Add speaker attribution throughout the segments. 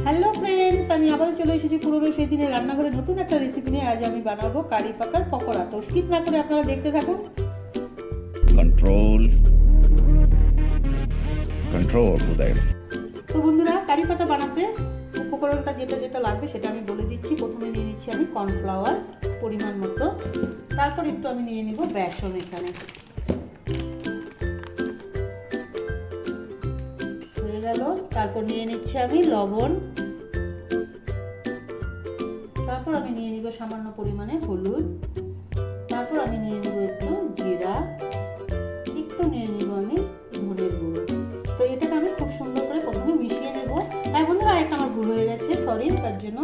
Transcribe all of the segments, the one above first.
Speaker 1: Hello friends, আমি আবারও চলে এসেছি পুরনো সেই দিনের রান্নাঘরে নতুন একটা রেসিপি নিয়ে। আজ আমি বানাবো কারি পাতার পকোড়া। তো স্কিপ না করে আপনারা দেখতে থাকুন।
Speaker 2: कंट्रोल कंट्रोल उदय।
Speaker 1: তো বন্ধুরা, কারি পাতা বানাতে উপকরণটা যেটা যেটা লাগবে সেটা আমি বলে দিচ্ছি। প্রথমে নিয়ে নিচ্ছি আমি কর্নফ্লাওয়ার পরিমাণ মতো, তারপর একটু আমি নিয়ে নিব বেসন এখানে হয়ে গেল। তারপর নিয়ে নিচ্ছি আমি লবণ, তারপর আমি নিয়ে নিব সামান্য পরিমাণে হলুদ, তারপর আমি নিয়ে নিব একটু জিরা, একটু নিয়ে নিব আমি ধনের গুঁড়ো। তো এটাকে আমি খুব সুন্দর করে প্রথমে মিশিয়ে নেব। হ্যাঁ বন্ধুরা, আরেকটা আমার ভুল হয়ে গেছে, সরি তার জন্য।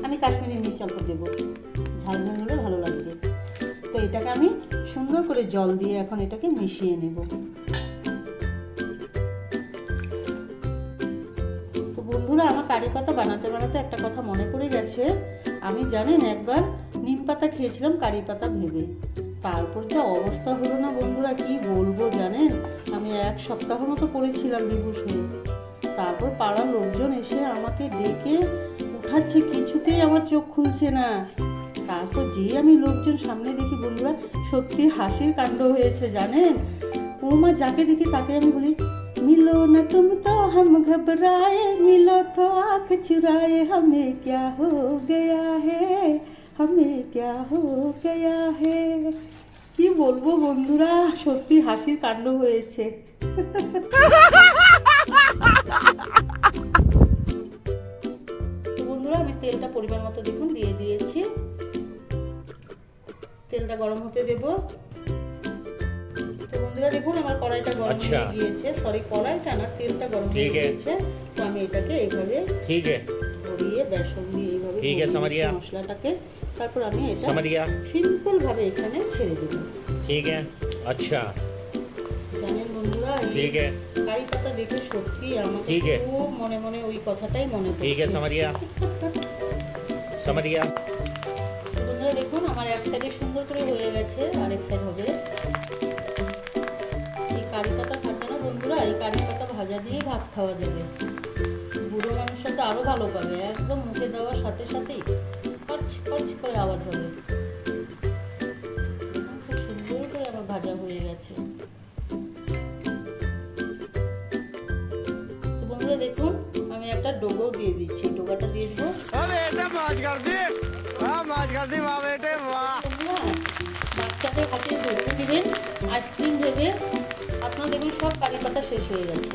Speaker 1: আমি কাশ্মীরি মির্চ অল্প দেবো, ঝাল ঝাল হলে ভালো লাগবে। তো এটাকে আমি সুন্দর করে জল দিয়ে এখন এটাকে মিশিয়ে নেব। বন্ধুরা, আমার কারি পাতা বানাতে বানাতে একটা কথা মনে পড়ে গেছে। আমি জানেন একবার নিম পাতা খেয়েছিলাম কারি পাতা ভেবে, তারপর যা অবস্থা হলো না বন্ধুরা, কি বলবো জানেন। আমি এক সপ্তাহ মতো পড়েছিলাম বেহুশ হয়ে। তারপর পাড়ার লোকজন এসে আমাকে ডেকে উঠাচ্ছে, কিছুতেই আমার চোখ খুলছে না। তারপর যেই আমি লোকজন সামনে দেখি বন্ধুরা, সত্যি হাসির কাণ্ড হয়েছে জানেন। ও মা, যাকে দেখি তাকে আমি বলি, मिलो न तुम तो हम घबराए, मिलो तो आँख चुराए, हमें क्या हो गया है, हमें क्या हो गया है। কি বলবো বন্ধুরা, সত্যি হাসির কাণ্ড হয়েছে। তো বন্ধুরা, আমি তেলটা পরিমাণ মতো দেখুন দিয়ে দিয়েছি। তেলটা গরম হতে দেবো। তো বন্ধুরা দেখুন, আমার কড়াইটা গরম হয়ে গিয়েছে। সরি, কড়াইটা না, তেলটা গরম হয়ে গিয়েছে। তো আমি এটাকে এইভাবে ভরিয়ে বেসন দিয়ে এইভাবে মশলাটাকে, তারপর আমি এটা সিম্পল ভাবে এখানে ছেড়ে দেব।
Speaker 3: ठीक है, अच्छा
Speaker 1: জানেন বন্ধুরা, এই কারি পাতা দেখে সত্যি আমাকে খুব মনে মনে ওই কথাটাই মনে পড়ছে।
Speaker 3: ठीक है, समझ गया।
Speaker 1: তো বন্ধুরা দেখুন, আমার এক সাইডে সুন্দর করে হয়ে গেছে, আরেক সাইড হবে। কারি পাতা থাকবে না বন্ধুরা, এই কারি পাতা ভাজা দিয়ে ভাত খাওয়া যাবে। বুড়ো মানুষরা তো আরো ভালো পাবে, একদম মুখে দেওয়ার সাথে সাথেই কচ কচ করে আওয়াজ হবে। খুব সুন্দর করে আমার ভাজা হয়ে গেছে। তো বন্ধুরা দেখুন, আমি একটা ডোগো দিয়ে দিচ্ছি। ডোগাটা দিয়ে দিব। বাচ্চাকে হাতে ধরতে দিবেন আইসক্রিম ভেবে, আপনার দেখুন সব কারি পাতা শেষ হয়ে গেছে।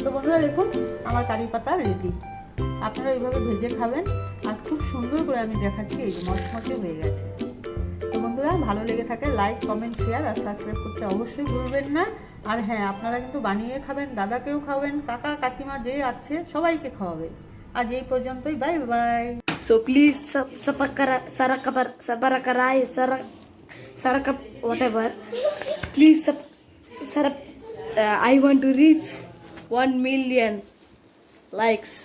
Speaker 1: তো বন্ধুরা দেখুন, আমার কারি পাতা রেডি। আপনারা এইভাবে ভেজে খাবেন। আর খুব সুন্দর করে আমি দেখাচ্ছি, এই যে মচমচে হয়ে গেছে। তো বন্ধুরা, ভালো লেগে থাকে লাইক, কমেন্ট, শেয়ার আর সাবস্ক্রাইব করতে অবশ্যই ভুলবেন না। আর হ্যাঁ, আপনারা কিন্তু বানিয়ে খাবেন, দাদাকেও খাওয়াবেন, কাকা কাকিমা যে আছে সবাইকে খাওয়াবেন। আজ এই পর্যন্তই, bye bye.
Speaker 4: So please whatever. Please I want to reach 1 million likes.